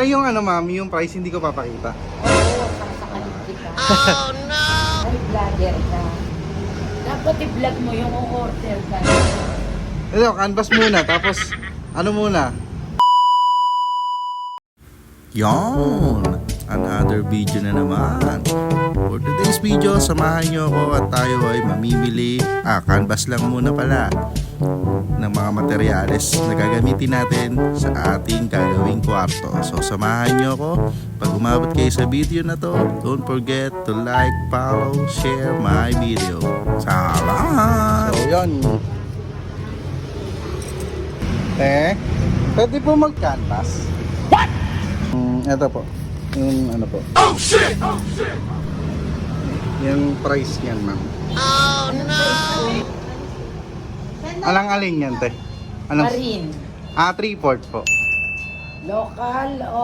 Yung ano ma'am, yung price hindi ko papakita. Oo, sasakalin kita. Oh no! Ay, vlogger ka. Dapat i-vlog mo yung order ka. Ito, canvas muna, tapos ano muna? Yon! Another video na naman. For today's video, samahan nyo ako at tayo ay mamimili. Canvas lang muna pala ng mga materyales na gagamitin natin sa ating gagawing kwarto. So samahan nyo ako. Pag umabot kayo sa video na to, don't forget to like, follow, share my video. Salamat! So yun. Pwede po mag-canvas. What? Ito po. Yung ano po. Oh shit! Oh shit! Yung price niyan ma'am. Oh no! Alang-aling yan te? Anong? Marine. 3/4 po. Local o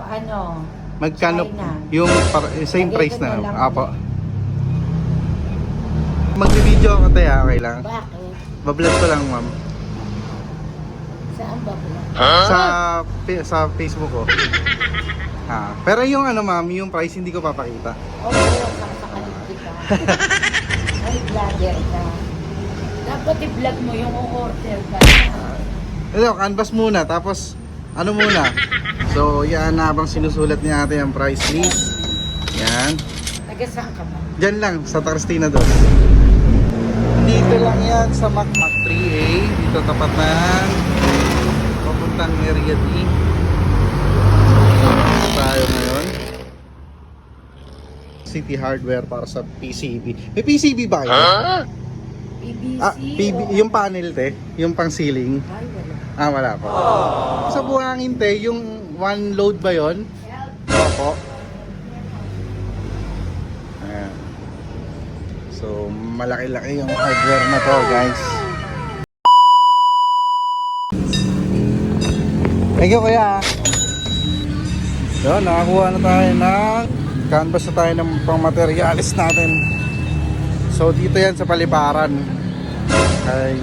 ano? Magkano? China. Yung same Lagay price ko na na. lang Apo. Mag-video ako te, okay lang. Bakit? Bablog ko lang ma'am. Saan ba po? Sa Facebook ko. Pero yung ano ma'am, yung price hindi ko papakita. Oo, sasakalin kita. Ay, vlogger ka. Dapat i-vlog mo yung order ka. Ito, canvas muna, tapos ano muna? So yan, habang sinusulat ni ate ang price list. Yan. Taga saan ka ba? Diyan lang, sa Tarstina 2. Dito lang yan sa Macmac 3A. Dito tapat ng papuntang area D. Tayo ngayon. City Hardware para sa PCB. May PCB ba kayo? PVC? Yung panel te, yung pang ceiling. Ay, wala. Wala pa. Sa buhangin te, yung one load ba yon? Opo. Ayan. So, malaki-laki yung hardware na to, guys. Thank you, kuya. So, nakakuha na tayo ng canvas na tayo ng pang materialis natin. So, dito yan sa Paliparan. Ay,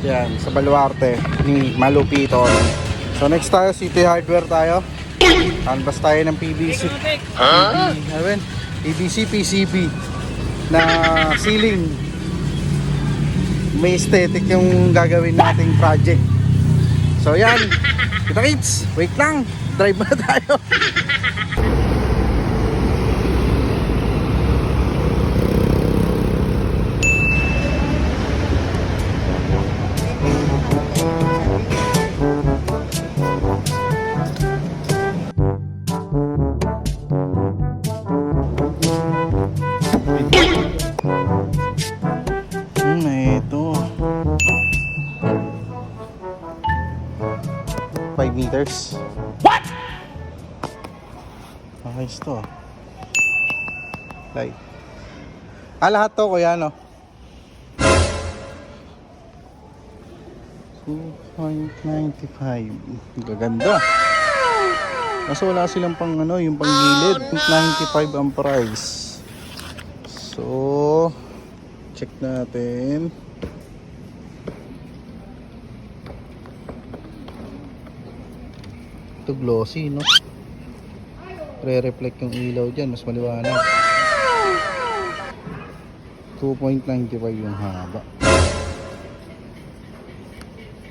yan, sa Baluarte ni Malupiton. So, next tayo, City Hardware tayo. Canvas tayo ng PVC. PVC, PCB na ceiling. May aesthetic yung gagawin nating project. So yan, kita kids, wait lang, drive na tayo. Ito 5 meters. What? Okay, ito. Like. Lahat to kuya, no? 2.95. Gaganda. Kaso wala silang pang ano, yung pang gilid. 95 ang price. So, check natin. Ito glossy, no? Re-reflect yung ilaw dyan, mas maliwanag. 2.95 yung haba.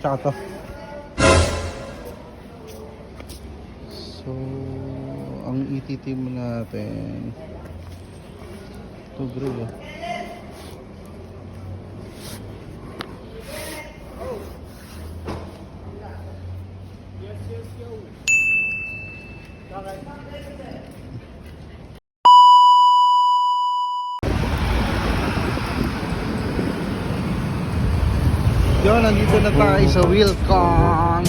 Tsaka to. So, ang ititim natin ito grill, oh. Yun, nandito na tayo sa Wilcon.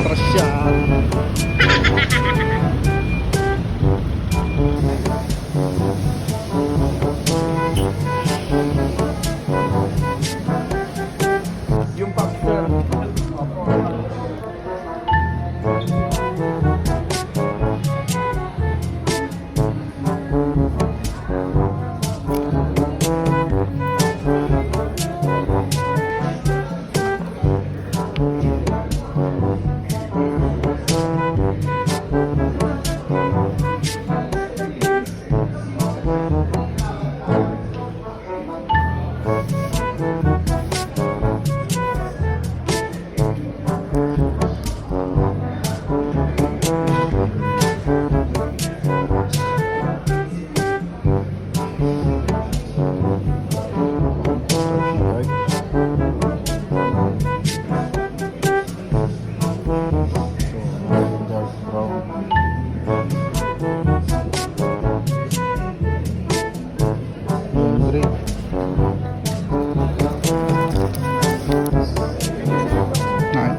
Trasyan. Yung pagka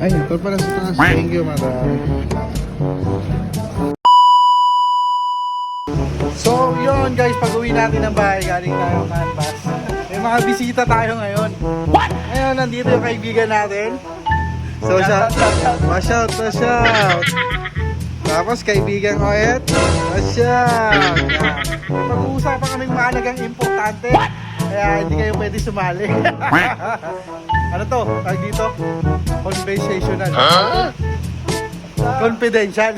Ay, ito pala sa taas. Thank you, madam. So, yun guys, pag-uwi natin ng bahay, galing tayo canvas. May mga bisita tayo ngayon. What? Ngayon, nandito yung kaibigan natin. So, shout. Tapos, kaibigan ko et. Shout. Mag-uusapan kaming mahalagang importante. Kaya hindi kayo pwede sumali. Ano to? Tag dito? Conversational. Confidential.